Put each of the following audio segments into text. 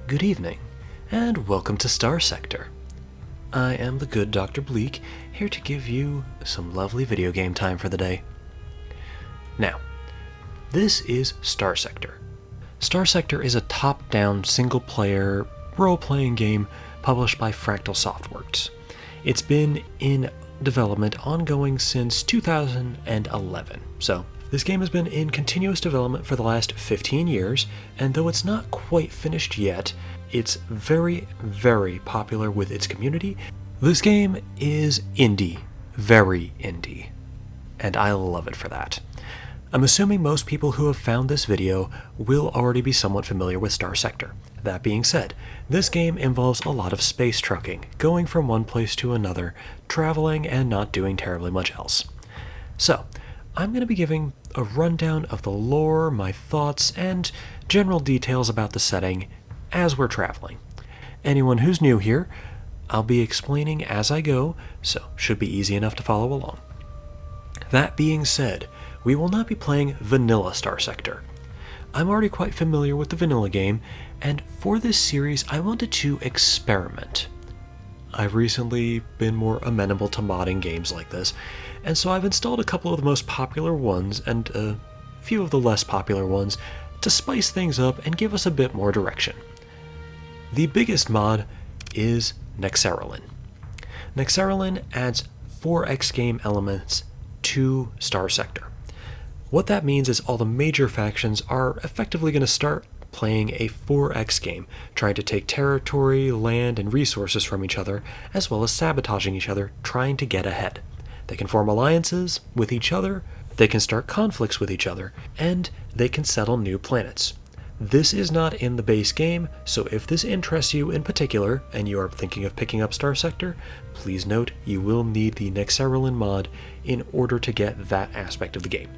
Good evening, and welcome to Starsector. I am the good Dr. Bleak, here to give you some lovely video game time for the day. Now, this is Starsector. Starsector is a top-down, single-player, role-playing game published by Fractal Softworks. It's been in development ongoing since 2011, so this game has been in continuous development for the last 15 years, and though it's not quite finished yet, it's very, very popular with its community. This game is indie, very indie, and I love it for that. I'm assuming most people who have found this video will already be somewhat familiar with Starsector. That being said, this game involves a lot of space trucking, going from one place to another, traveling, and not doing terribly much else. So, I'm going to be giving a rundown of the lore, my thoughts, and general details about the setting as we're traveling. Anyone who's new here, I'll be explaining as I go, so should be easy enough to follow along. That being said, we will not be playing vanilla Starsector. I'm already quite familiar with the vanilla game, and for this series I wanted to experiment. I've recently been more amenable to modding games like this, and so I've installed a couple of the most popular ones and a few of the less popular ones to spice things up and give us a bit more direction. The biggest mod is Nexerelin. Nexerelin adds 4X game elements to Starsector. What that means is all the major factions are effectively going to start playing a 4X game, trying to take territory, land, and resources from each other, as well as sabotaging each other, trying to get ahead. They can form alliances with each other, they can start conflicts with each other, and they can settle new planets. This is not in the base game, so if this interests you in particular, and you are thinking of picking up Starsector, please note you will need the Nexerelin mod in order to get that aspect of the game.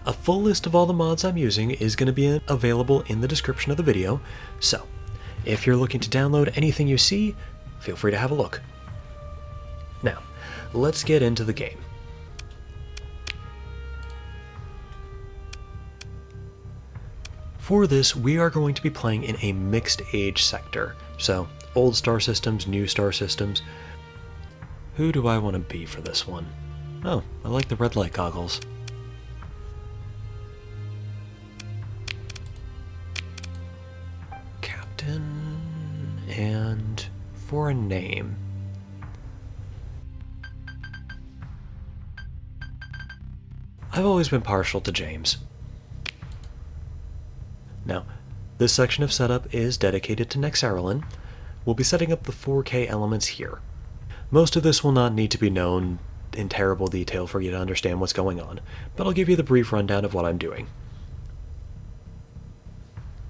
A full list of all the mods I'm using is going to be available in the description of the video, so if you're looking to download anything you see, feel free to have a look. Now, let's get into the game. For this, we are going to be playing in a mixed age sector, so old star systems, new star systems. Who do I want to be for this one? Oh, I like the red light goggles. And for a name, I've always been partial to James. Now, this section of setup is dedicated to Nexerelin. We'll be setting up the 4K elements here. Most of this will not need to be known in terrible detail for you to understand what's going on, but I'll give you the brief rundown of what I'm doing.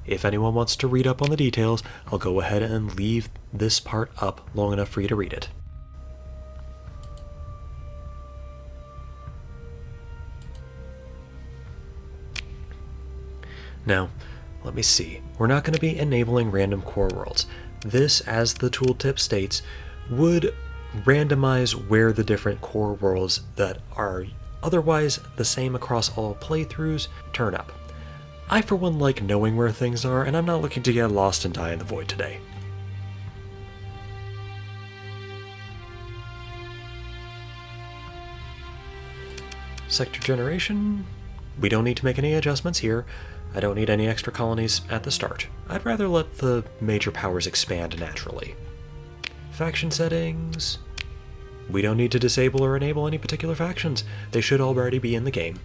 If anyone wants to read up on the details, I'll go ahead and leave this part up long enough for you to read it. Now, let me see. We're not going to be enabling random core worlds. This, as the tooltip states, would randomize where the different core worlds that are otherwise the same across all playthroughs turn up. I for one like knowing where things are, and I'm not looking to get lost and die in the void today. Sector generation. We don't need to make any adjustments here. I don't need any extra colonies at the start. I'd rather let the major powers expand naturally. Faction settings. We don't need to disable or enable any particular factions. They should already be in the game.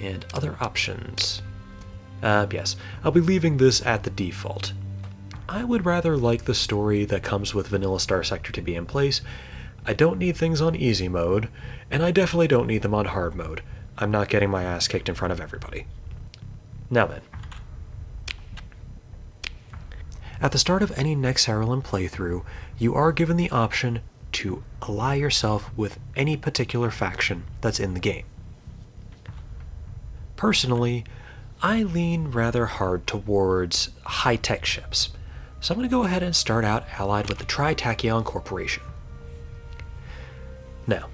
And other options. Yes, I'll be leaving this at the default. I would rather like the story that comes with vanilla Starsector to be in place. I don't need things on easy mode, and I definitely don't need them on hard mode. I'm not getting my ass kicked in front of everybody. Now then. At the start of any Nexerelin playthrough, you are given the option to ally yourself with any particular faction that's in the game. Personally, I lean rather hard towards high-tech ships, so I'm going to go ahead and start out allied with the Tritachyon Corporation. Now,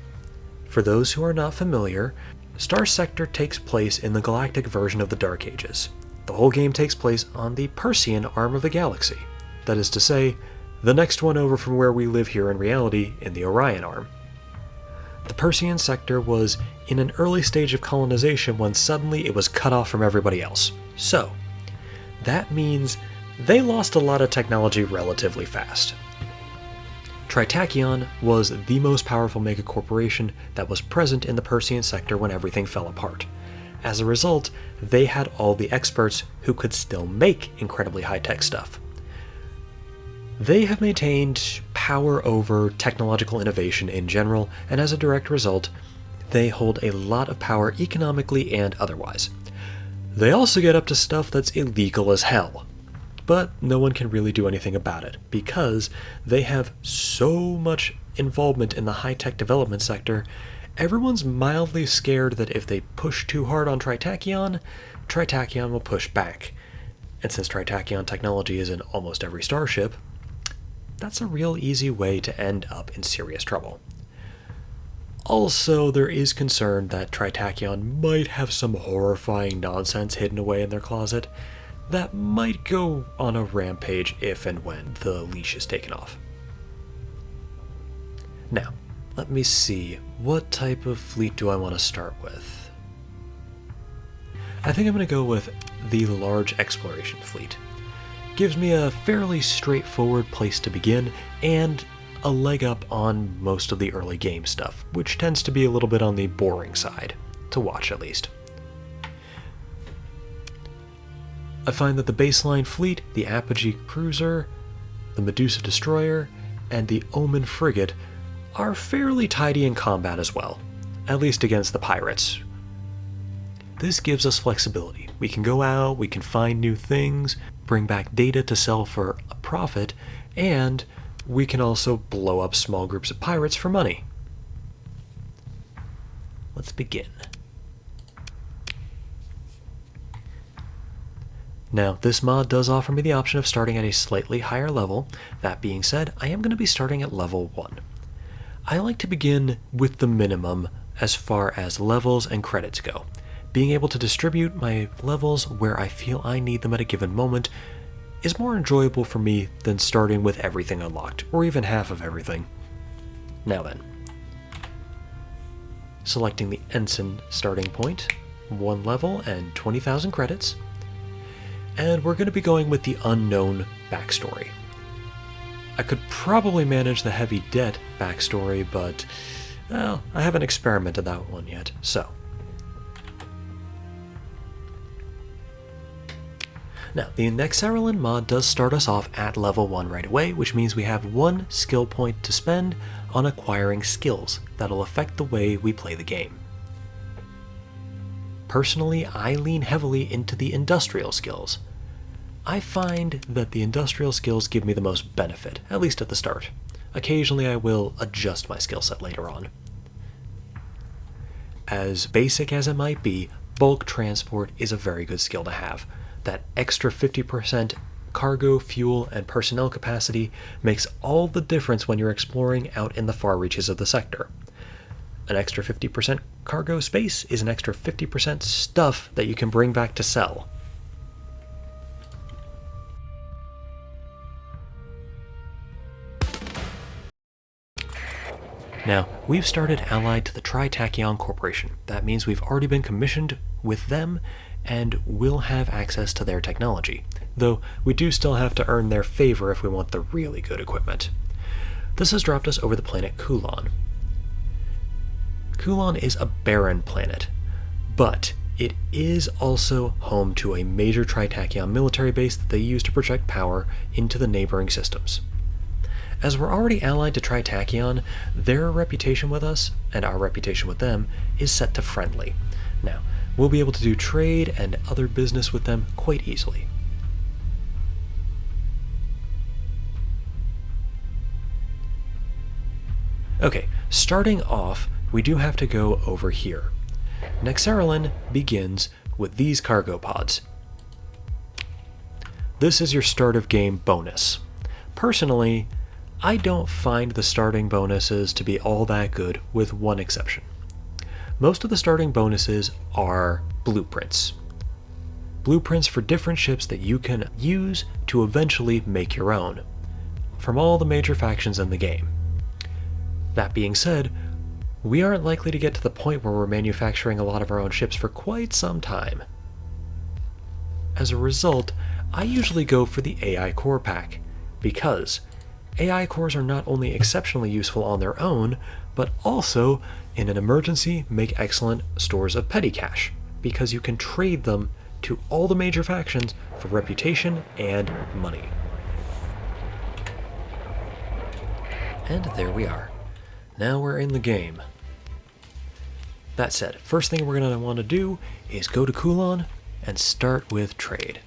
for those who are not familiar, Starsector takes place in the galactic version of the Dark Ages. The whole game takes place on the Persean arm of the galaxy. That is to say, the next one over from where we live here in reality in the Orion arm. The Persean sector was in an early stage of colonization when suddenly it was cut off from everybody else. So, that means they lost a lot of technology relatively fast. Tritachyon was the most powerful megacorporation that was present in the Persean sector when everything fell apart. As a result, they had all the experts who could still make incredibly high-tech stuff. They have maintained power over technological innovation in general, and as a direct result, they hold a lot of power economically and otherwise. They also get up to stuff that's illegal as hell. But no one can really do anything about it, because they have so much involvement in the high-tech development sector, everyone's mildly scared that if they push too hard on Tritachyon, Tritachyon will push back. And since Tritachyon technology is in almost every starship, that's a real easy way to end up in serious trouble. Also, there is concern that Tritachyon might have some horrifying nonsense hidden away in their closet that might go on a rampage if and when the leash is taken off. Now, let me see, what type of fleet do I want to start with? I think I'm going to go with the large exploration fleet. Gives me a fairly straightforward place to begin, and a leg up on most of the early game stuff, which tends to be a little bit on the boring side, to watch at least. I find that the baseline fleet, the Apogee Cruiser, the Medusa Destroyer, and the Omen Frigate are fairly tidy in combat as well, at least against the pirates. This gives us flexibility. We can go out, we can find new things, bring back data to sell for a profit, and we can also blow up small groups of pirates for money. Let's begin. Now, this mod does offer me the option of starting at a slightly higher level. That being said, I am going to be starting at level 1. I like to begin with the minimum as far as levels and credits go. Being able to distribute my levels where I feel I need them at a given moment is more enjoyable for me than starting with everything unlocked, or even half of everything. Now then, selecting the Ensign starting point, 1 level and 20,000 credits, and we're going to be going with the unknown backstory. I could probably manage the heavy debt backstory, but, well, I haven't experimented that one yet, so. Now, the Nexerelin mod does start us off at level 1 right away, which means we have 1 skill point to spend on acquiring skills that'll affect the way we play the game. Personally, I lean heavily into the industrial skills. I find that the industrial skills give me the most benefit, at least at the start. Occasionally I will adjust my skill set later on. As basic as it might be, bulk transport is a very good skill to have. That extra 50% cargo, fuel, and personnel capacity makes all the difference when you're exploring out in the far reaches of the sector. An extra 50% cargo space is an extra 50% stuff that you can bring back to sell. Now, we've started allied to the Tritachyon Corporation. That means we've already been commissioned with them and will have access to their technology, though we do still have to earn their favor if we want the really good equipment. This has dropped us over the planet Kulon. Kulon is a barren planet, but it is also home to a major Tritachyon military base that they use to project power into the neighboring systems. As we're already allied to Tritachyon, their reputation with us, and our reputation with them, is set to friendly. Now, we'll be able to do trade and other business with them quite easily. Okay, starting off, we do have to go over here. Nexerelin begins with these cargo pods. This is your start of game bonus. Personally, I don't find the starting bonuses to be all that good, with one exception. Most of the starting bonuses are blueprints. blueprints for different ships that you can use to eventually make your own, from all the major factions in the game. That being said, we aren't likely to get to the point where we're manufacturing a lot of our own ships for quite some time. As a result, I usually go for the AI core pack, because AI cores are not only exceptionally useful on their own, but also, in an emergency, make excellent stores of petty cash, because you can trade them to all the major factions for reputation and money. And there we are. Now we're in the game. That said, first thing we're going to want to do is go to Coulon and start with trade.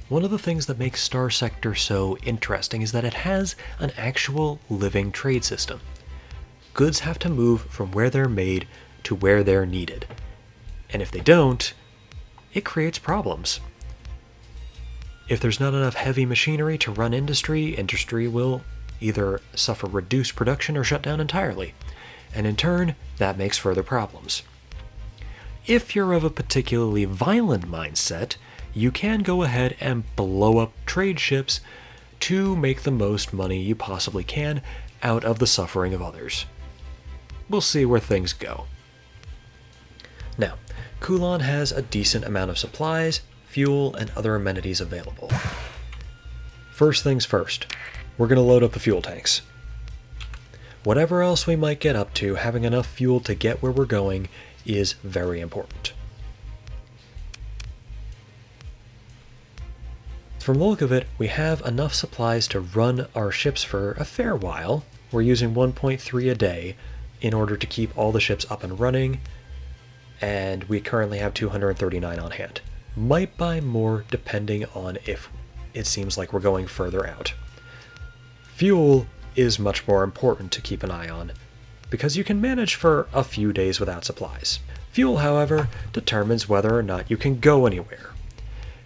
One of the things that makes Starsector so interesting is that it has an actual living trade system. Goods have to move from where they're made to where they're needed. And if they don't, it creates problems. If there's not enough heavy machinery to run industry, industry will either suffer reduced production or shut down entirely. And in turn, that makes further problems. If you're of a particularly violent mindset, you can go ahead and blow up trade ships to make the most money you possibly can out of the suffering of others. We'll see where things go. Now, Coulon has a decent amount of supplies, fuel, and other amenities available. First things first, we're going to load up the fuel tanks. Whatever else we might get up to, having enough fuel to get where we're going is very important. From the look of it, we have enough supplies to run our ships for a fair while. We're using 1.3 a day in order to keep all the ships up and running, and we currently have 239 on hand. Might buy more depending on if it seems like we're going further out. Fuel is much more important to keep an eye on, because you can manage for a few days without supplies. Fuel, however, determines whether or not you can go anywhere.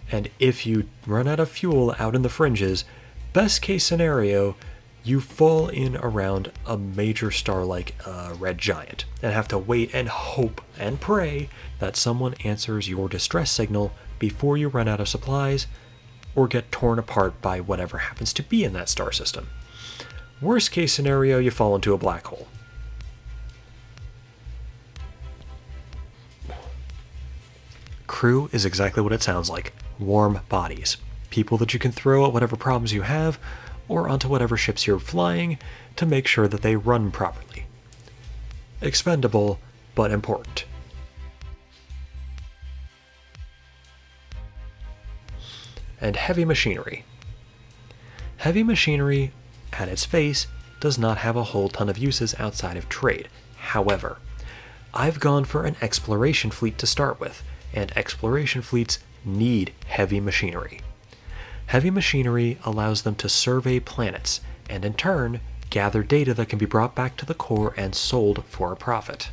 And if you run out of fuel out in the fringes, best case scenario, you fall in around a major star like a red giant and have to wait and hope and pray that someone answers your distress signal before you run out of supplies or get torn apart by whatever happens to be in that star system. Worst case scenario, you fall into a black hole. Crew is exactly what it sounds like. Warm bodies. People that you can throw at whatever problems you have, or onto whatever ships you're flying, to make sure that they run properly. Expendable, but important. And heavy machinery. Heavy machinery, at its face, does not have a whole ton of uses outside of trade. However, I've gone for an exploration fleet to start with, and exploration fleets need heavy machinery. Heavy machinery allows them to survey planets, and in turn, gather data that can be brought back to the core and sold for a profit.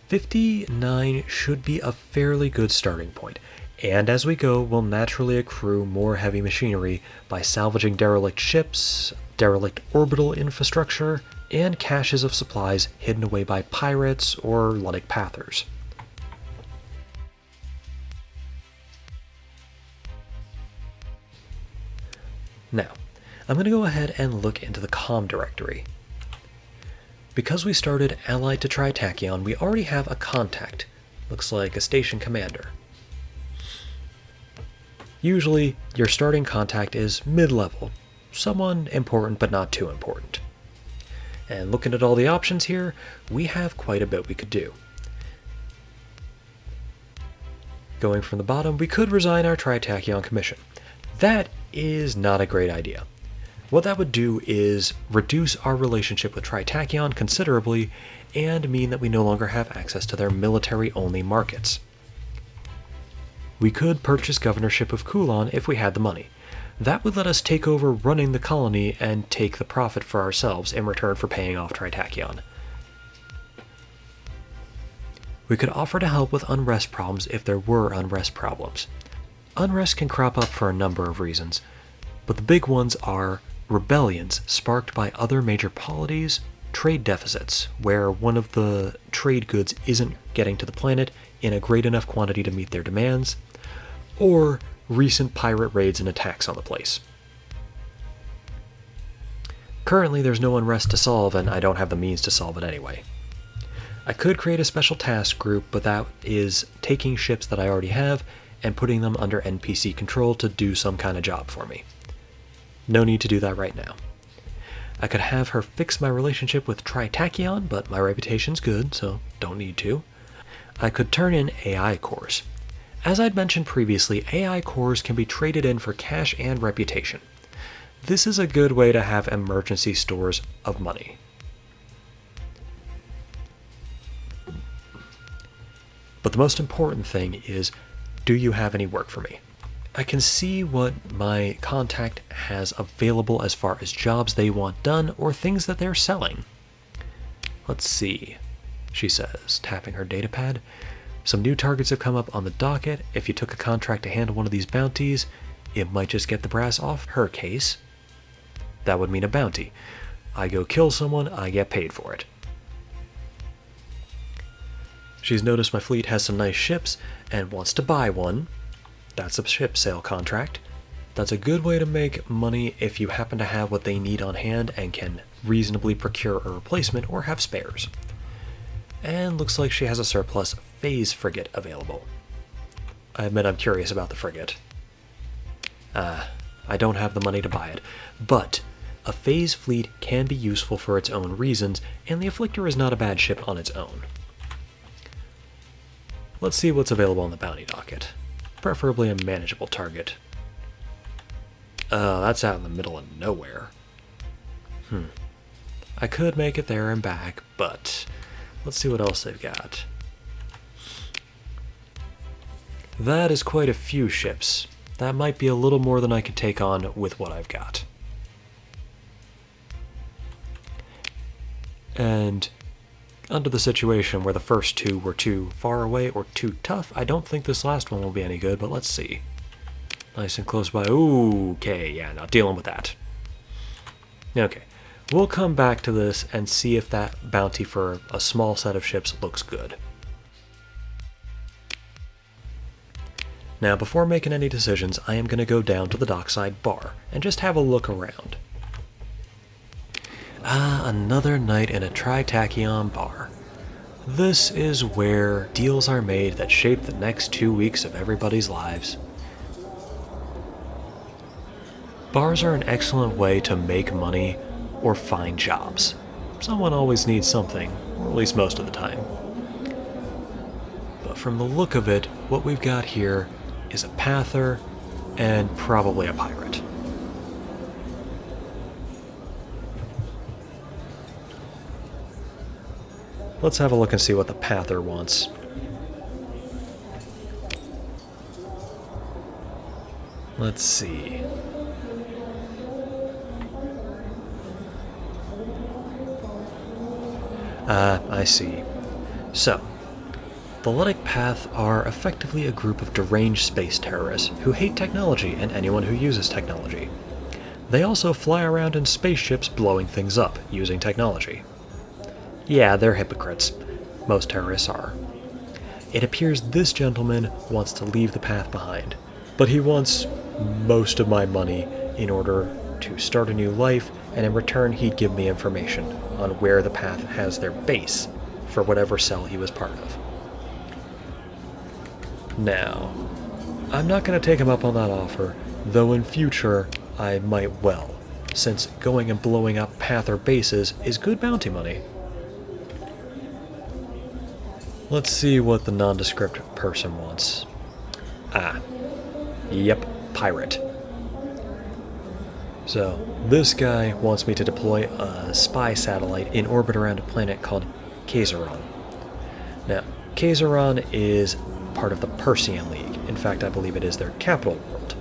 59 should be a fairly good starting point, and as we go, we'll naturally accrue more heavy machinery by salvaging derelict ships, derelict orbital infrastructure, and caches of supplies hidden away by pirates or Ludic pathers. Now, I'm going to go ahead and look into the comm directory. Because we started allied to Tritachyon, we already have a contact. Looks like a station commander. Usually, your starting contact is mid-level, someone important but not too important. And looking at all the options here, we have quite a bit we could do. Going from the bottom, we could resign our Tritachyon commission. That is not a great idea. What that would do is reduce our relationship with Tritachyon considerably and mean that we no longer have access to their military-only markets. We could purchase governorship of Coulon if we had the money. That would let us take over running the colony and take the profit for ourselves in return for paying off Tritachyon. We could offer to help with unrest problems if there were unrest problems. Unrest can crop up for a number of reasons, but the big ones are rebellions sparked by other major polities, trade deficits, where one of the trade goods isn't getting to the planet in a great enough quantity to meet their demands, or recent pirate raids and attacks on the place. Currently, there's no unrest to solve, and I don't have the means to solve it anyway. I could create a special task group, but that is taking ships that I already have and putting them under NPC control to do some kind of job for me. No need to do that right now. I could have her fix my relationship with Tritachyon, but my reputation's good, so don't need to. I could turn in AI cores. As I'd mentioned previously, AI cores can be traded in for cash and reputation. This is a good way to have emergency stores of money. But the most important thing is, do you have any work for me? I can see what my contact has available as far as jobs they want done or things that they're selling. Let's see, she says, tapping her datapad. Some new targets have come up on the docket. If you took a contract to handle one of these bounties, it might just get the brass off her case. That would mean a bounty. I go kill someone, I get paid for it. She's noticed my fleet has some nice ships and wants to buy one. That's a ship sale contract. That's a good way to make money if you happen to have what they need on hand and can reasonably procure a replacement or have spares. And looks like she has a surplus phase frigate available. I admit I'm curious about the frigate. I don't have the money to buy it, but a phase fleet can be useful for its own reasons, and the Afflictor is not a bad ship on its own. Let's see what's available on the bounty docket. Preferably a manageable target. That's out in the middle of nowhere. I could make it there and back, but let's see what else they've got. That is quite a few ships. That might be a little more than I can take on with what I've got. And under the situation where the first two were too far away or too tough, I don't think this last one will be any good, but let's see. Nice and close by. Ooh, okay, yeah, not dealing with that. Okay, we'll come back to this and see if that bounty for a small set of ships looks good. Now, before making any decisions, I am going to go down to the dockside bar and just have a look around. Another night in a Tritachyon bar. This is where deals are made that shape the next 2 weeks of everybody's lives. Bars are an excellent way to make money or find jobs. Someone always needs something, or at least most of the time. But from the look of it, what we've got here is a pather and probably a pirate. Let's have a look and see what the pather wants. Let's see. I see. So, the Ludic Path are effectively a group of deranged space terrorists who hate technology and anyone who uses technology. They also fly around in spaceships blowing things up using technology. Yeah, they're hypocrites. Most terrorists are. It appears this gentleman wants to leave the path behind, but he wants most of my money in order to start a new life, and in return he'd give me information on where the path has their base for whatever cell he was part of. Now, I'm not going to take him up on that offer, though in future I might well, since going and blowing up pather bases is good bounty money. Let's see what the nondescript person wants. Yep, pirate. So, this guy wants me to deploy a spy satellite in orbit around a planet called Kaiseron. Now, Kaiseron is part of the Persean League. In fact, I believe it is their capital world.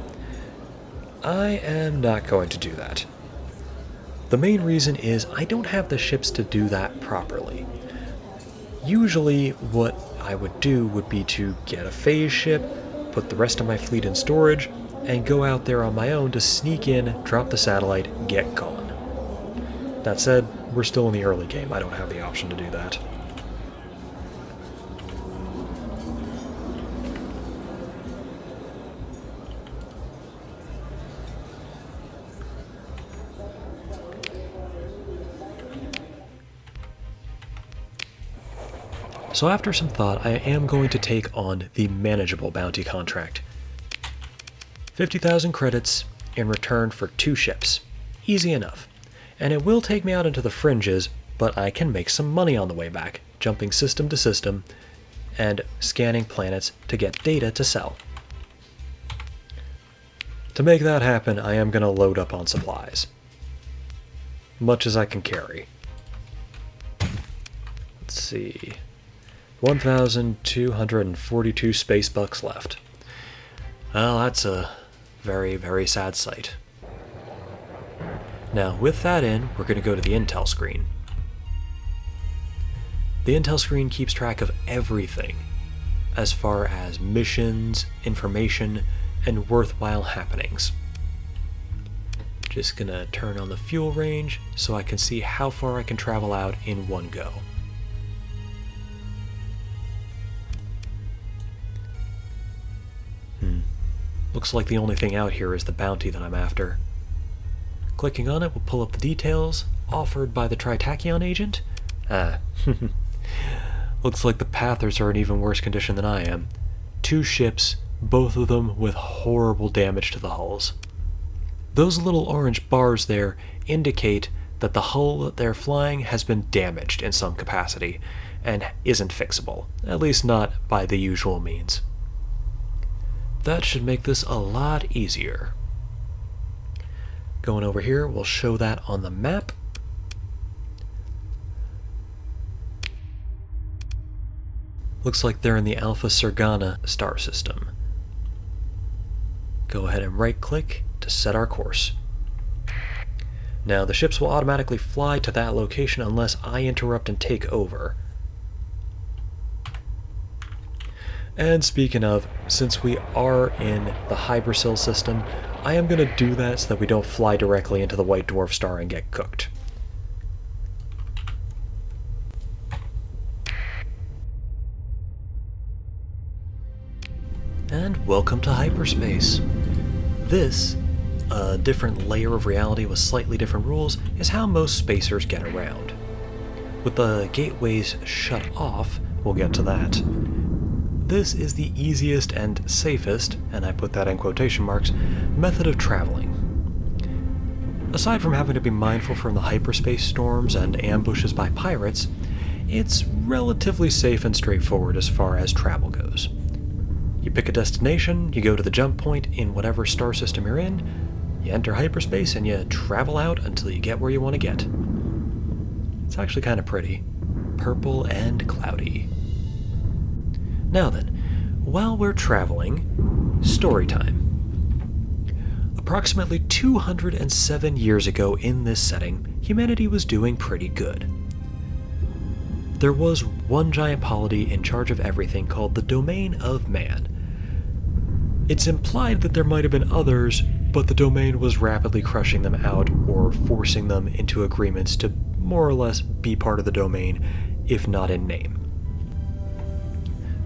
I am not going to do that. The main reason is I don't have the ships to do that properly. Usually, what I would do would be to get a phase ship, put the rest of my fleet in storage, and go out there on my own to sneak in, drop the satellite, get gone. That said, we're still in the early game. I don't have the option to do that. So after some thought, I am going to take on the manageable bounty contract. 50,000 credits in return for 2 ships. Easy enough. And it will take me out into the fringes, but I can make some money on the way back, jumping system to system and scanning planets to get data to sell. To make that happen, I am going to load up on supplies. Much as I can carry. Let's see. 1,242 space bucks left. Well, that's a very, very sad sight. Now, with that in, we're going to go to the intel screen. The intel screen keeps track of everything, as far as missions, information, and worthwhile happenings. Just gonna turn on the fuel range so I can see how far I can travel out in one go. Looks like the only thing out here is the bounty that I'm after. Clicking on it will pull up the details offered by the Tritachyon agent. Looks like the Pathers are in even worse condition than I am. 2 ships, both of them with horrible damage to the hulls. Those little orange bars there indicate that the hull that they're flying has been damaged in some capacity and isn't fixable, at least not by the usual means. That should make this a lot easier. Going over here, we'll show that on the map. Looks like they're in the Alpha Sergana star system. Go ahead and right-click to set our course. Now, the ships will automatically fly to that location unless I interrupt and take over. And speaking of, since we are in the Hypercell system, I am going to do that so that we don't fly directly into the White Dwarf star and get cooked. And welcome to hyperspace. This, a different layer of reality with slightly different rules, is how most spacers get around. With the gateways shut off, we'll get to that. This is the easiest and safest, and I put that in quotation marks, method of traveling. Aside from having to be mindful from the hyperspace storms and ambushes by pirates, it's relatively safe and straightforward as far as travel goes. You pick a destination, you go to the jump point in whatever star system you're in, you enter hyperspace, and you travel out until you get where you want to get. It's actually kind of pretty. Purple and cloudy. Now then, while we're traveling, story time. Approximately 207 years ago in this setting, humanity was doing pretty good. There was one giant polity in charge of everything called the Domain of Man. It's implied that there might have been others, but the domain was rapidly crushing them out or forcing them into agreements to more or less be part of the domain, if not in name.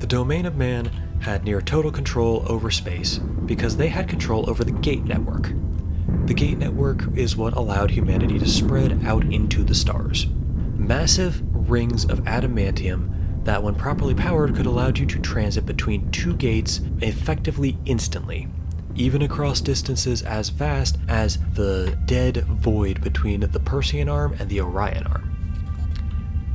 The Domain of Man had near total control over space because they had control over the Gate Network. The Gate Network is what allowed humanity to spread out into the stars. Massive rings of adamantium that, when properly powered, could allow you to transit between 2 gates effectively instantly, even across distances as vast as the dead void between the Persean Arm and the Orion Arm.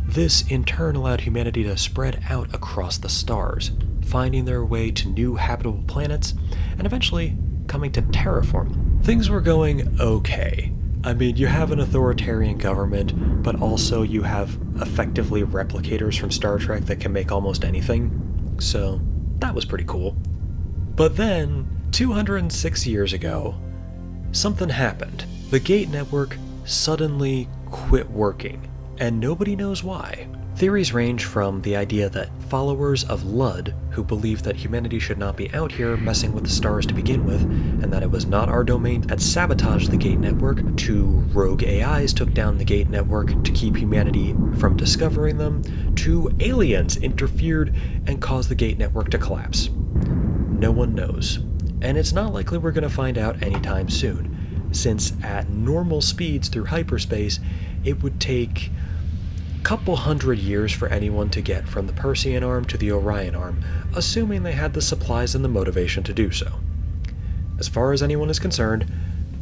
This in turn allowed humanity to spread out across the stars, finding their way to new habitable planets, and eventually coming to terraform them. Things were going okay. I mean, you have an authoritarian government, but also you have effectively replicators from Star Trek that can make almost anything, so that was pretty cool. But then, 206 years ago, something happened. The Gate Network suddenly quit working, and nobody knows why. Theories range from the idea that followers of Lud, who believed that humanity should not be out here messing with the stars to begin with, and that it was not our domain, had sabotaged the Gate Network, to rogue AIs took down the Gate Network to keep humanity from discovering them, to aliens interfered and caused the Gate Network to collapse. No one knows. And it's not likely we're going to find out anytime soon, since at normal speeds through hyperspace, it would take couple hundred years for anyone to get from the Persean arm to the Orion arm, assuming they had the supplies and the motivation to do so. As far as anyone is concerned,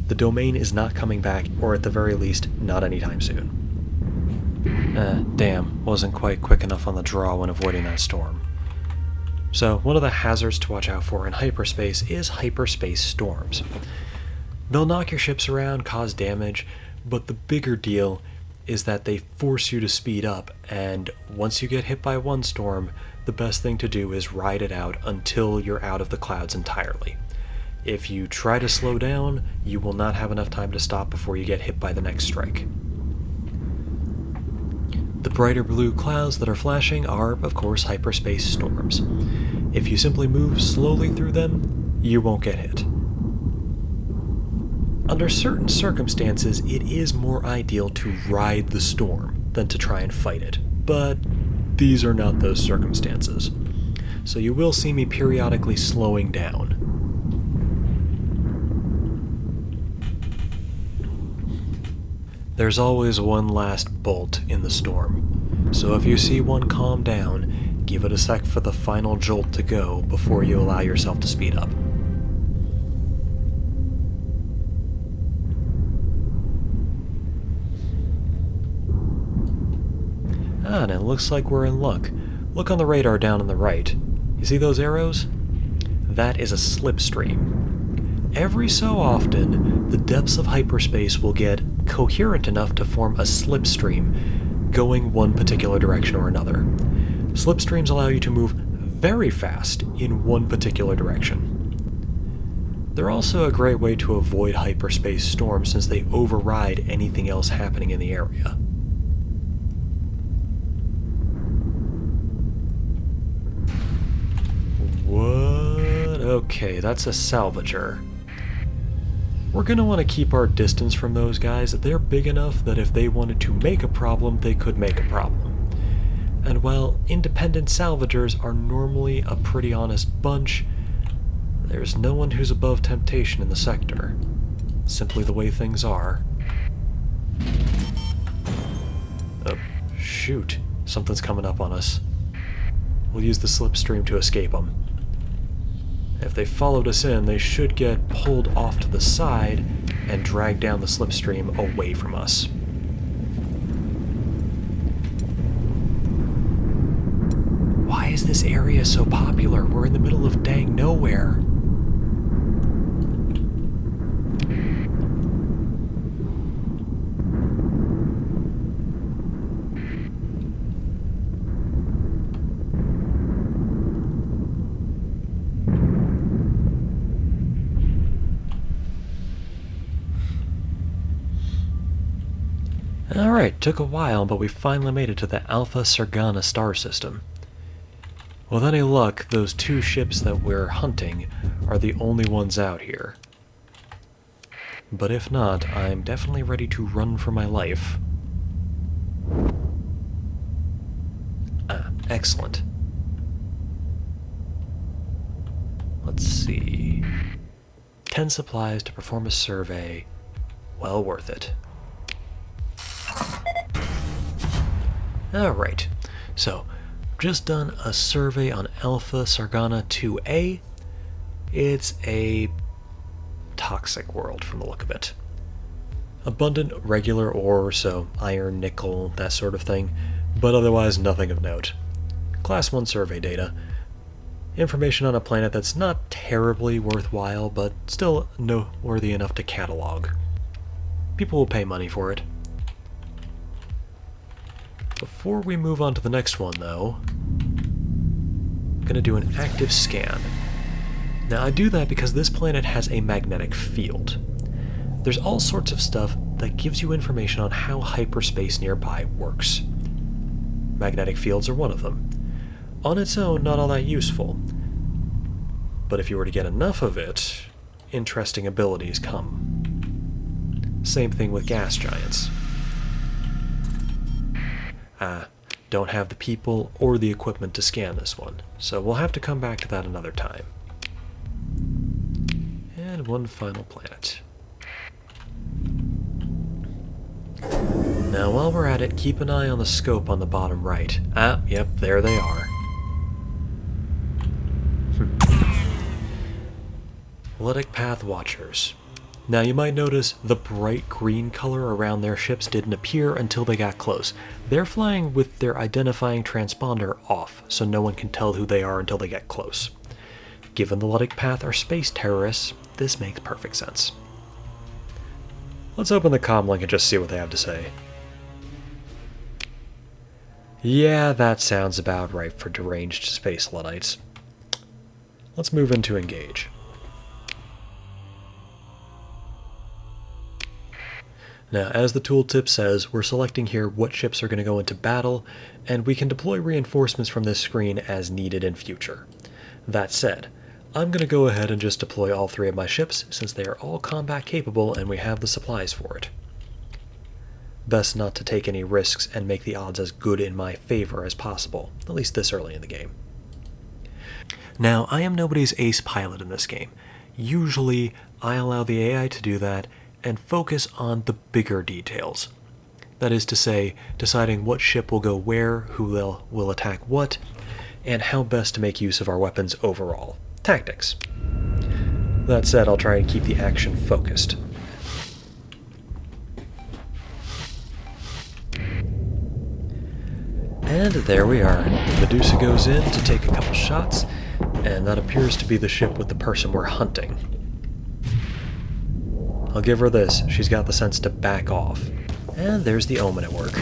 the domain is not coming back, or at the very least, not anytime soon. Damn, wasn't quite quick enough on the draw when avoiding that storm. So, one of the hazards to watch out for in hyperspace is hyperspace storms. They'll knock your ships around, cause damage, but the bigger deal is that they force you to speed up, and once you get hit by one storm, the best thing to do is ride it out until you're out of the clouds entirely. If you try to slow down, you will not have enough time to stop before you get hit by the next strike. The brighter blue clouds that are flashing are, of course, hyperspace storms. If you simply move slowly through them, you won't get hit. Under certain circumstances, it is more ideal to ride the storm than to try and fight it, but these are not those circumstances. So you will see me periodically slowing down. There's always one last bolt in the storm, so if you see one calm down, give it a sec for the final jolt to go before you allow yourself to speed up. And it looks like we're in luck. Look on the radar down on the right. You see those arrows? That is a slipstream. Every so often, the depths of hyperspace will get coherent enough to form a slipstream going one particular direction or another. Slipstreams allow you to move very fast in one particular direction. They're also a great way to avoid hyperspace storms since they override anything else happening in the area. What? Okay, that's a salvager. We're going to want to keep our distance from those guys. They're big enough that if they wanted to make a problem, they could make a problem. And while independent salvagers are normally a pretty honest bunch, there's no one who's above temptation in the sector. Simply the way things are. Oh, shoot. Something's coming up on us. We'll use the slipstream to escape them. If they followed us in, they should get pulled off to the side and drag down the slipstream away from us. Why is this area so popular? We're in the middle of dang nowhere. Alright, took a while, but we finally made it to the Alpha Sergana star system. With any luck, those two ships that we're hunting are the only ones out here. But if not, I'm definitely ready to run for my life. Ah, excellent. Let's see. 10 supplies to perform a survey. Well worth it. Alright, so just done a survey on Alpha Sergana 2A. It's a toxic world from the look of it. Abundant regular ore, so iron, nickel, that sort of thing, but otherwise nothing of note. Class 1 survey data. Information on a planet that's not terribly worthwhile, but still noteworthy enough to catalog. People will pay money for it. Before we move on to the next one, though, I'm going to do an active scan. Now, I do that because this planet has a magnetic field. There's all sorts of stuff that gives you information on how hyperspace nearby works. Magnetic fields are one of them. On its own, not all that useful. But if you were to get enough of it, interesting abilities come. Same thing with gas giants. Don't have the people or the equipment to scan this one, so we'll have to come back to that another time. And one final planet. Now while we're at it, keep an eye on the scope on the bottom right. Ah, yep, there they are. Lytic Path Watchers. Now you might notice the bright green color around their ships didn't appear until they got close. They're flying with their identifying transponder off, so no one can tell who they are until they get close. Given the Lytic Path are space terrorists, this makes perfect sense. Let's open the comlink and just see what they have to say. Yeah, that sounds about right for deranged space Luddites. Let's move into engage. Now, as the tooltip says, we're selecting here what ships are going to go into battle, and we can deploy reinforcements from this screen as needed in future. That said, I'm going to go ahead and just deploy all 3 of my ships, since they are all combat capable and we have the supplies for it. Best not to take any risks and make the odds as good in my favor as possible, at least this early in the game. Now, I am nobody's ace pilot in this game. Usually, I allow the AI to do that and focus on the bigger details. That is to say, deciding what ship will go where, who will attack what, and how best to make use of our weapons overall. Tactics. That said, I'll try and keep the action focused. And there we are. Medusa goes in to take a couple shots, and that appears to be the ship with the person we're hunting. I'll give her this, she's got the sense to back off. And there's the Omen at work.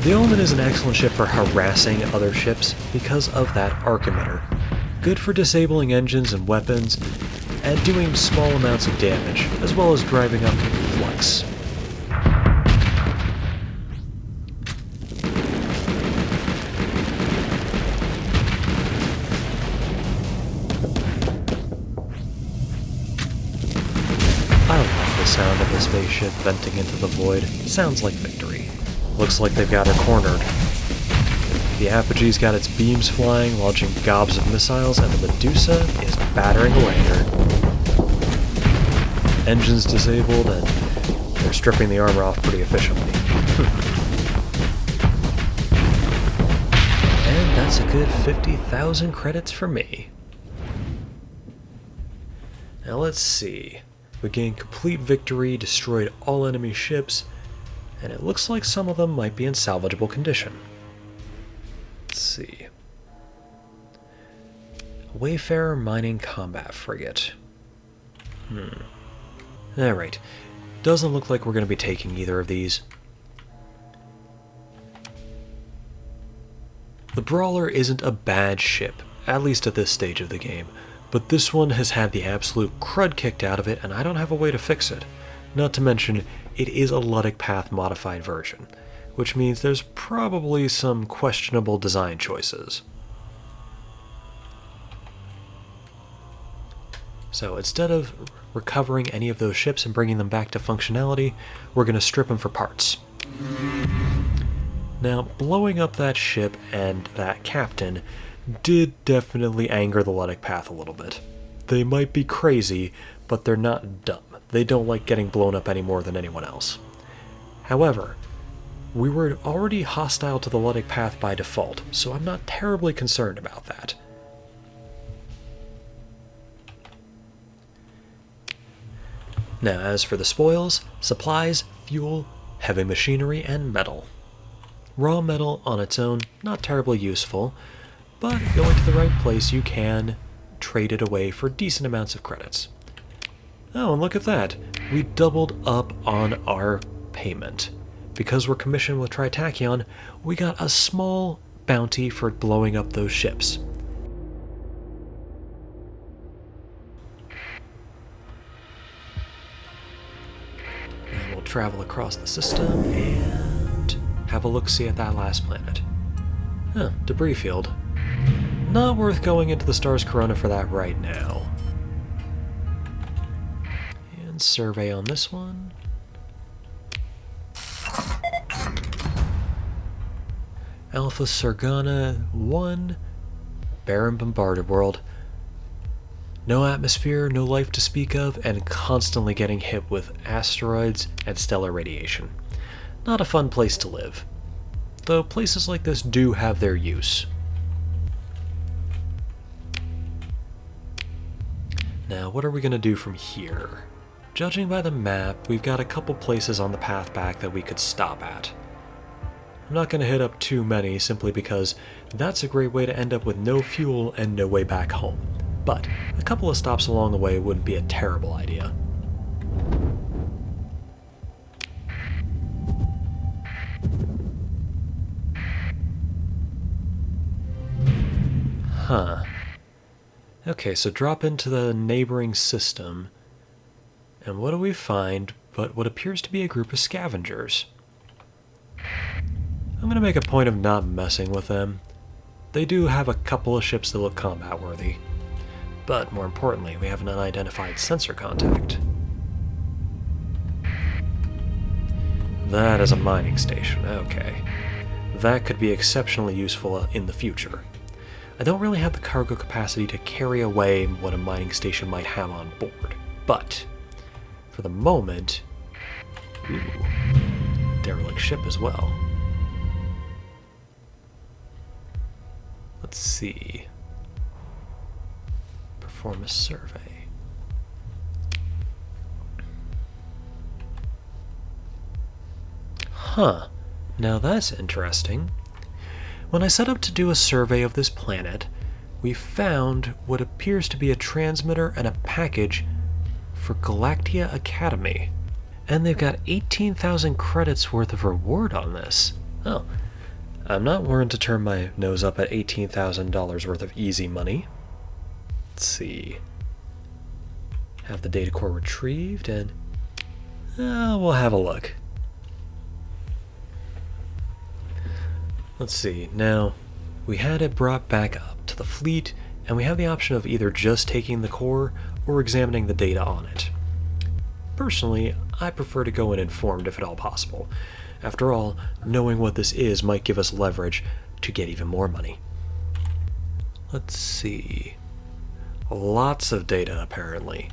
The Omen is an excellent ship for harassing other ships because of that arc emitter. Good for disabling engines and weapons, and doing small amounts of damage, as well as driving up flux. I love the sound of the spaceship venting into the void. Sounds like victory. Looks like they've got her cornered. The Apogee's got its beams flying, launching gobs of missiles, and the Medusa is battering away at her. Engines disabled, and they're stripping the armor off pretty efficiently. And that's a good 50,000 credits for me. Now let's see. We gained complete victory, destroyed all enemy ships, and it looks like some of them might be in salvageable condition. Let's see. Wayfarer Mining Combat Frigate. Alright. Doesn't look like we're going to be taking either of these. The Brawler isn't a bad ship, at least at this stage of the game, but this one has had the absolute crud kicked out of it, and I don't have a way to fix it. Not to mention, it is a Lytic Path modified version, which means there's probably some questionable design choices. So instead of recovering any of those ships and bringing them back to functionality, we're going to strip them for parts. Now, blowing up that ship and that captain did definitely anger the Lytic Path a little bit. They might be crazy, but they're not dumb. They don't like getting blown up any more than anyone else. However, we were already hostile to the Lytic Path by default, so I'm not terribly concerned about that. Now, as for the spoils, supplies, fuel, heavy machinery, and metal. Raw metal on its own, not terribly useful, but going to the right place you can trade it away for decent amounts of credits. Oh, and look at that! We doubled up on our payment. Because we're commissioned with Tritachyon, we got a small bounty for blowing up those ships. And we'll travel across the system and have a look-see at that last planet. Huh, debris field. Not worth going into the star's corona for that right now. And survey on this one. Alpha Sargana 1, barren bombarded world. No atmosphere, no life to speak of, and constantly getting hit with asteroids and stellar radiation. Not a fun place to live. Though places like this do have their use. Now, what are we going to do from here? Judging by the map, we've got a couple places on the path back that we could stop at. I'm not going to hit up too many simply because that's a great way to end up with no fuel and no way back home. But a couple of stops along the way wouldn't be a terrible idea. Huh. Okay, so drop into the neighboring system, and what do we find but what appears to be a group of scavengers? I'm going to make a point of not messing with them. They do have a couple of ships that look combat-worthy, but more importantly, we have an unidentified sensor contact. That is a mining station, okay. That could be exceptionally useful in the future. I don't really have the cargo capacity to carry away what a mining station might have on board, but for the moment... Ooh, derelict ship as well. Let's see. Perform a survey. Huh. Now that's interesting. When I set up to do a survey of this planet, we found what appears to be a transmitter and a package for Galactia Academy. And they've got 18,000 credits worth of reward on this. Oh, I'm not one to turn my nose up at $18,000 worth of easy money. Let's see. Have the data core retrieved and we'll have a look. Let's see, now, we had it brought back up to the fleet, and we have the option of either just taking the core or examining the data on it. Personally, I prefer to go in informed if at all possible. After all, knowing what this is might give us leverage to get even more money. Let's see. Lots of data, apparently.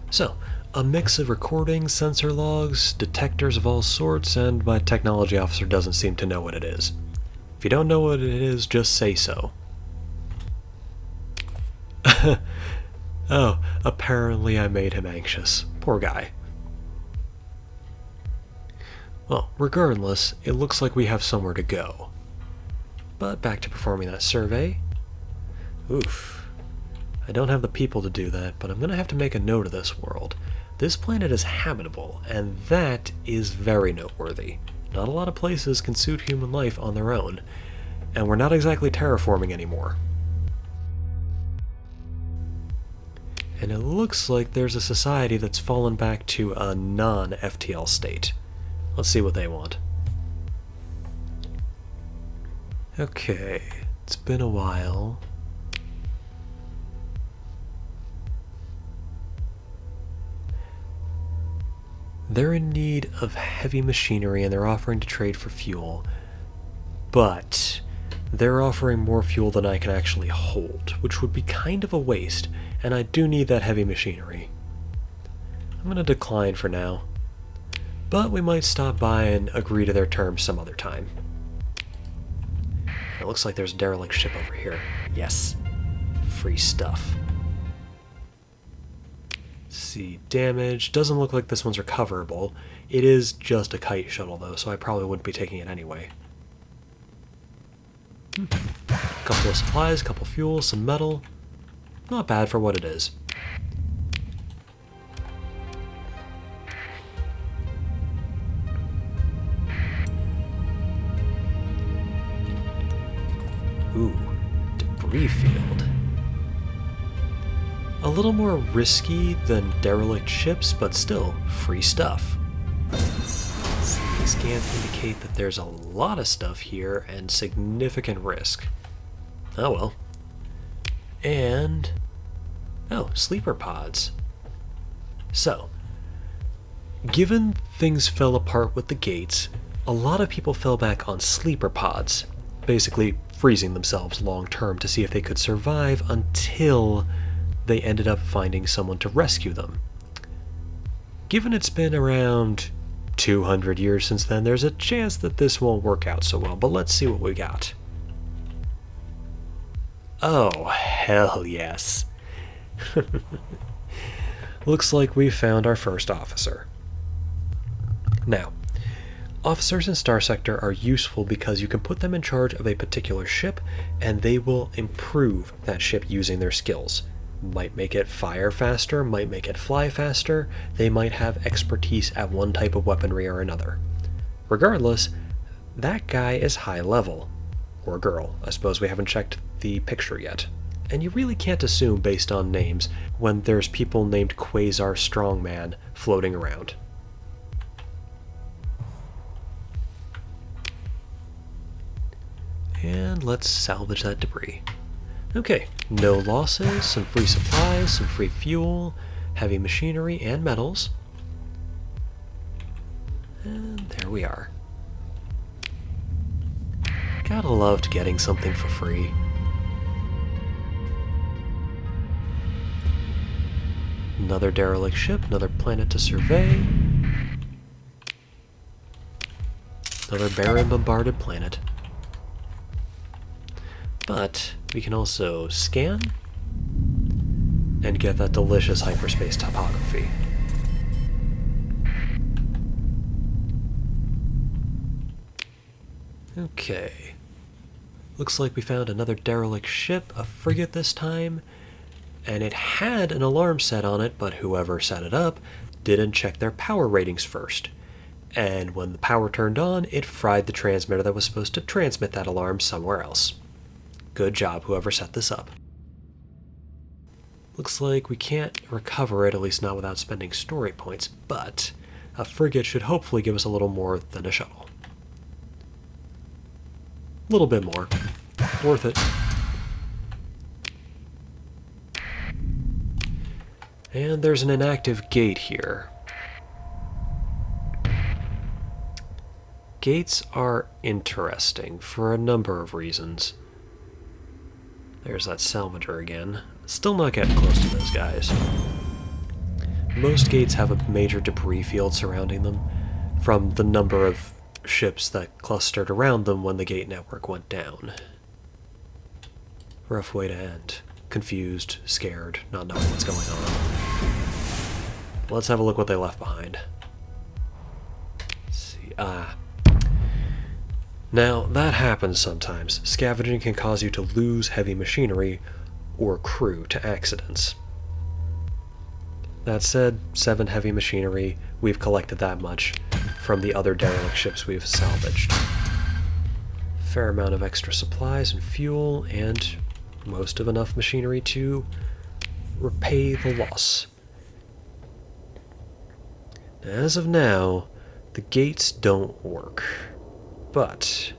So, a mix of recordings, sensor logs, detectors of all sorts, and my technology officer doesn't seem to know what it is. If you don't know what it is, just say so. Oh, apparently I made him anxious. Poor guy. Well, regardless, it looks like we have somewhere to go. But back to performing that survey. Oof. I don't have the people to do that, but I'm going to have to make a note of this world. This planet is habitable, and that is very noteworthy. Not a lot of places can suit human life on their own, and we're not exactly terraforming anymore. And it looks like there's a society that's fallen back to a non-FTL state. Let's see what they want. Okay, it's been a while. They're in need of heavy machinery and they're offering to trade for fuel. But they're offering more fuel than I can actually hold, which would be kind of a waste, and I do need that heavy machinery. I'm going to decline for now, but we might stop by and agree to their terms some other time. It looks like there's a derelict ship over here. Yes. Free stuff. See, damage. Doesn't look like this one's recoverable. It is just a kite shuttle, though, so I probably wouldn't be taking it anyway. Couple of supplies, couple fuel, some metal. Not bad for what it is. Ooh, debris field. A little more risky than derelict ships, but still free stuff. See, scans indicate that there's a lot of stuff here and significant risk. Oh well. And... oh, sleeper pods. So, given things fell apart with the gates, a lot of people fell back on sleeper pods, basically freezing themselves long term to see if they could survive until they ended up finding someone to rescue them. Given it's been around 200 years since then, there's a chance that this won't work out so well, but let's see what we got. Oh, hell yes. Looks like we found our first officer. Now, officers in Starsector are useful because you can put them in charge of a particular ship and they will improve that ship using their skills. Might make it fire faster, might make it fly faster, they might have expertise at one type of weaponry or another. Regardless, that guy is high level. Or girl. I suppose we haven't checked the picture yet. And you really can't assume based on names when there's people named Quasar Strongman floating around. And let's salvage that debris. Okay, no losses, some free supplies, some free fuel, heavy machinery, and metals. And there we are. Gotta love getting something for free. Another derelict ship, another planet to survey. Another barren bombarded planet. But we can also scan and get that delicious hyperspace topography. Okay. Looks like we found another derelict ship, a frigate this time, and it had an alarm set on it, but whoever set it up didn't check their power ratings first. And when the power turned on, it fried the transmitter that was supposed to transmit that alarm somewhere else. Good job, whoever set this up. Looks like we can't recover it, at least not without spending story points, but a frigate should hopefully give us a little more than a shuttle. A little bit more. Worth it. And there's an inactive gate here. Gates are interesting for a number of reasons. There's that salvager again. Still not getting close to those guys. Most gates have a major debris field surrounding them from the number of ships that clustered around them when the gate network went down. Rough way to end. Confused, scared, not knowing what's going on. Let's have a look what they left behind. Let's see. Now, that happens sometimes. Scavenging can cause you to lose heavy machinery or crew to accidents. That said, 7 heavy machinery, we've collected that much from the other derelict ships we've salvaged. Fair amount of extra supplies and fuel, and most of enough machinery to repay the loss. As of now, the gates don't work. But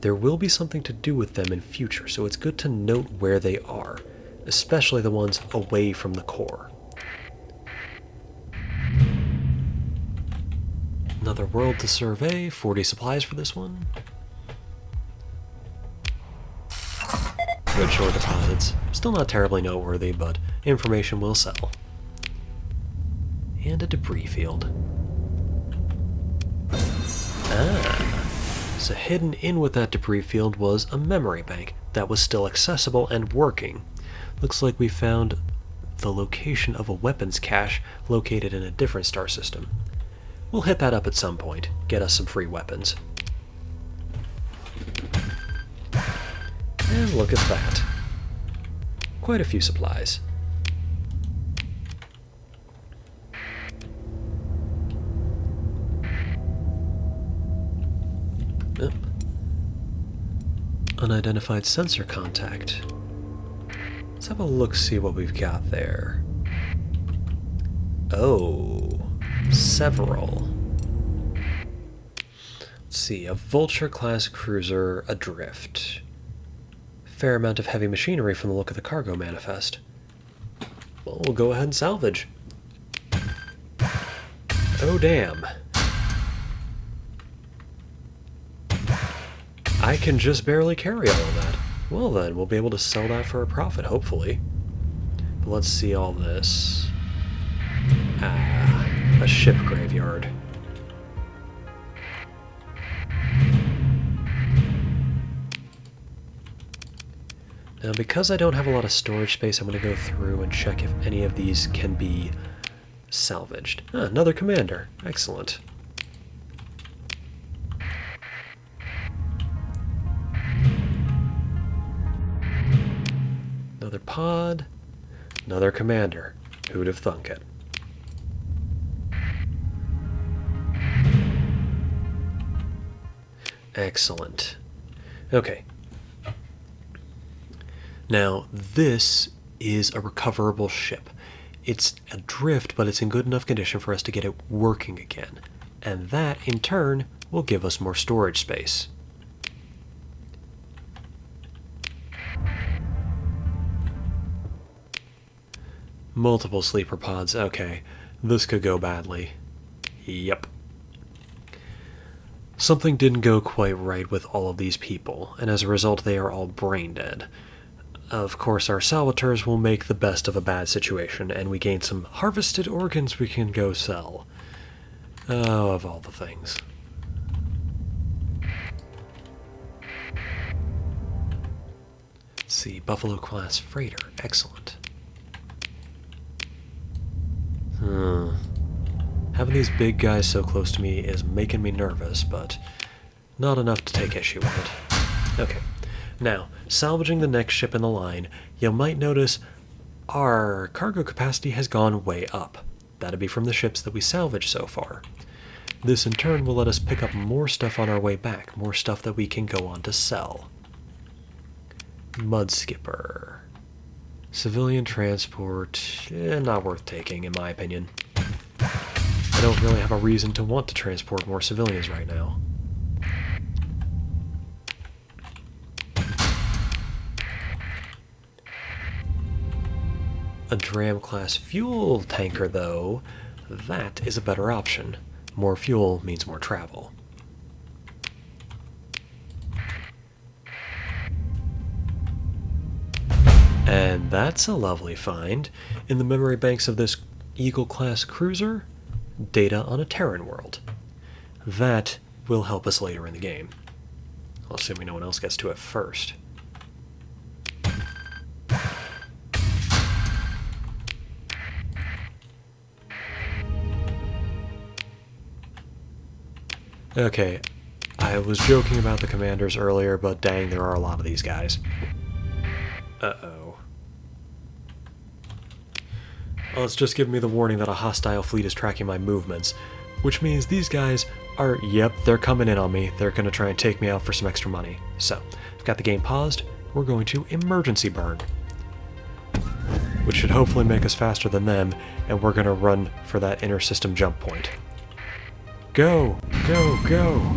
there will be something to do with them in future, so it's good to note where they are, especially the ones away from the core. Another world to survey, 40 supplies for this one. Good shore deposits. Still not terribly noteworthy, but information will sell. And a debris field. So hidden in with that debris field was a memory bank that was still accessible and working. Looks like we found the location of a weapons cache located in a different star system. We'll hit that up at some point, get us some free weapons. And look at that. Quite a few supplies. Yep. Unidentified sensor contact. Let's have a look, see what we've got there. Oh, several. Let's see, a Vulture-class cruiser adrift. Fair amount of heavy machinery from the look of the cargo manifest. Well, we'll go ahead and salvage. Oh, damn. I can just barely carry all of that. Well then, we'll be able to sell that for a profit, hopefully. But let's see all this. A ship graveyard. Now, because I don't have a lot of storage space, I'm going to go through and check if any of these can be salvaged. Ah, another commander. Excellent. Another pod. Another commander. Who'd have thunk it? Excellent. Okay. Now, this is a recoverable ship. It's adrift, but it's in good enough condition for us to get it working again. And that, in turn, will give us more storage space. Multiple sleeper pods. Okay, this could go badly. Yep. Something didn't go quite right with all of these people, and as a result they are all brain dead. Of course, our salvateurs will make the best of a bad situation, and we gain some harvested organs we can go sell. Oh, of all the things. Let's see, Buffalo class freighter. Excellent. Having these big guys so close to me is making me nervous, but not enough to take issue with it. Okay. Now, salvaging the next ship in the line, you might notice our cargo capacity has gone way up. That'd be from the ships that we salvaged so far. This in turn will let us pick up more stuff on our way back, more stuff that we can go on to sell. Mud skipper. Civilian transport, not worth taking in my opinion. I don't really have a reason to want to transport more civilians right now. A Dram-class fuel tanker, though, that is a better option. More fuel means more travel. And that's a lovely find. In the memory banks of this Eagle-class cruiser, data on a Terran world. That will help us later in the game. Assuming no one else gets to it first. Okay, I was joking about the commanders earlier, but dang, there are a lot of these guys. Uh-oh. Well, it's just giving me the warning that a hostile fleet is tracking my movements, which means these guys are, yep, they're coming in on me. They're going to try and take me out for some extra money. So, I've got the game paused. We're going to emergency burn, which should hopefully make us faster than them, and we're going to run for that inner system jump point. Go! Go! Go!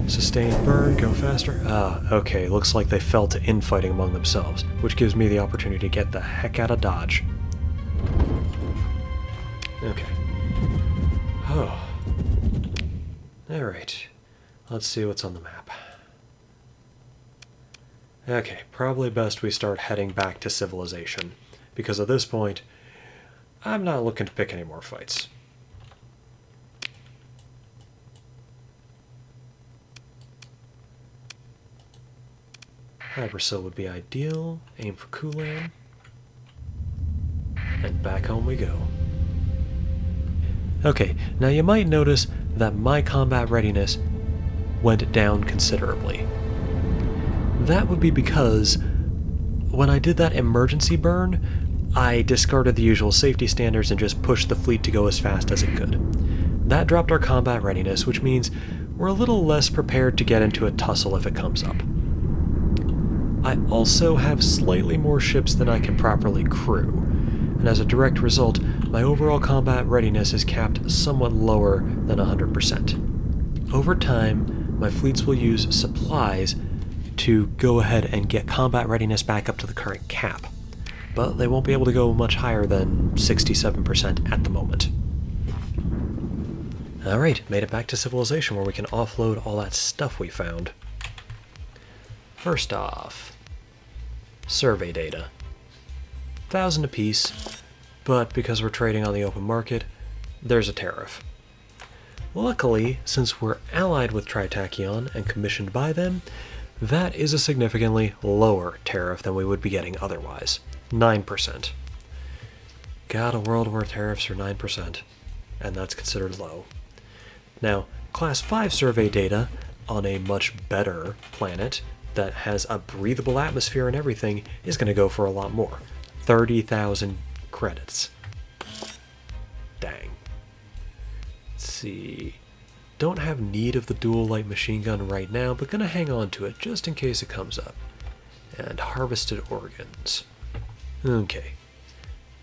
Sustained burn, go faster. Ah, okay, looks like they fell to infighting among themselves, which gives me the opportunity to get the heck out of Dodge. Okay. Oh. Alright. Let's see what's on the map. Okay, probably best we start heading back to civilization, because at this point, I'm not looking to pick any more fights. Hypercell would be ideal. Aim for Kulan. And back home we go. Okay, now you might notice that my combat readiness went down considerably. That would be because when I did that emergency burn, I discarded the usual safety standards and just pushed the fleet to go as fast as it could. That dropped our combat readiness, which means we're a little less prepared to get into a tussle if it comes up. I also have slightly more ships than I can properly crew, and as a direct result, my overall combat readiness is capped somewhat lower than 100%. Over time, my fleets will use supplies to go ahead and get combat readiness back up to the current cap, but they won't be able to go much higher than 67% at the moment. Alright, made it back to civilization where we can offload all that stuff we found. First off, survey data. 1,000 apiece, but because we're trading on the open market, there's a tariff. Luckily, since we're allied with Tritachyon and commissioned by them, that is a significantly lower tariff than we would be getting otherwise. 9%. God, a world where tariffs are 9%, and that's considered low. Now, Class 5 survey data on a much better planet that has a breathable atmosphere and everything is going to go for a lot more. 30,000 credits. Dang. Let's see. Don't have need of the dual light machine gun right now, but gonna hang on to it just in case it comes up. And harvested organs. Okay.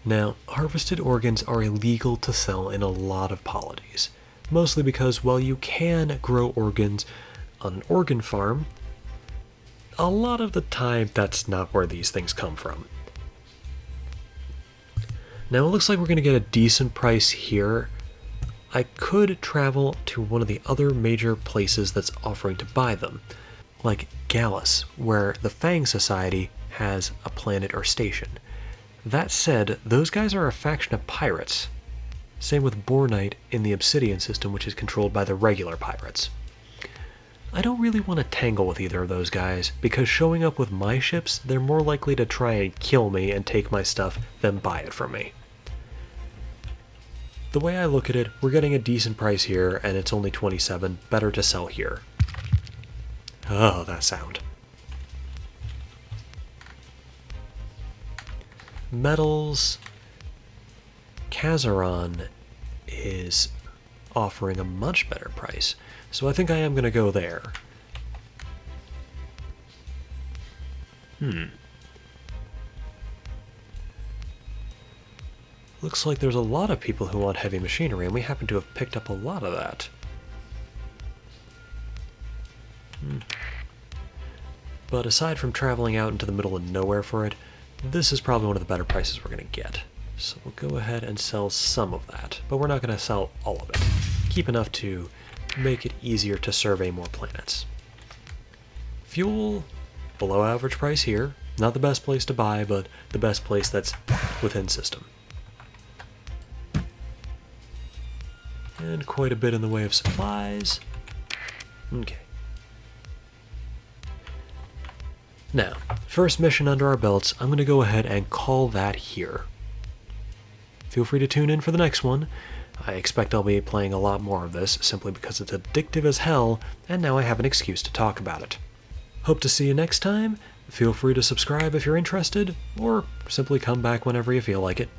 Now, harvested organs are illegal to sell in a lot of polities. Mostly because while you can grow organs on an organ farm, a lot of the time that's not where these things come from. Now it looks like we're going to get a decent price here. I could travel to one of the other major places that's offering to buy them, like Gallus, where the Fang Society has a planet or station. That said, those guys are a faction of pirates. Same with Bornite in the Obsidian system, which is controlled by the regular pirates. I don't really want to tangle with either of those guys, because showing up with my ships, they're more likely to try and kill me and take my stuff than buy it from me. The way I look at it, we're getting a decent price here, and it's only 27, better to sell here. Oh, that sound. Metals. Kazaron is offering a much better price, so I think I am going to go there. Looks like there's a lot of people who want heavy machinery, and we happen to have picked up a lot of that. But aside from traveling out into the middle of nowhere for it, this is probably one of the better prices we're going to get. So we'll go ahead and sell some of that, but we're not going to sell all of it. Keep enough to make it easier to survey more planets. Fuel, below average price here. Not the best place to buy, but the best place that's within system. And quite a bit in the way of supplies. Okay. Now, first mission under our belts, I'm going to go ahead and call that here. Feel free to tune in for the next one. I expect I'll be playing a lot more of this, simply because it's addictive as hell, and now I have an excuse to talk about it. Hope to see you next time. Feel free to subscribe if you're interested, or simply come back whenever you feel like it.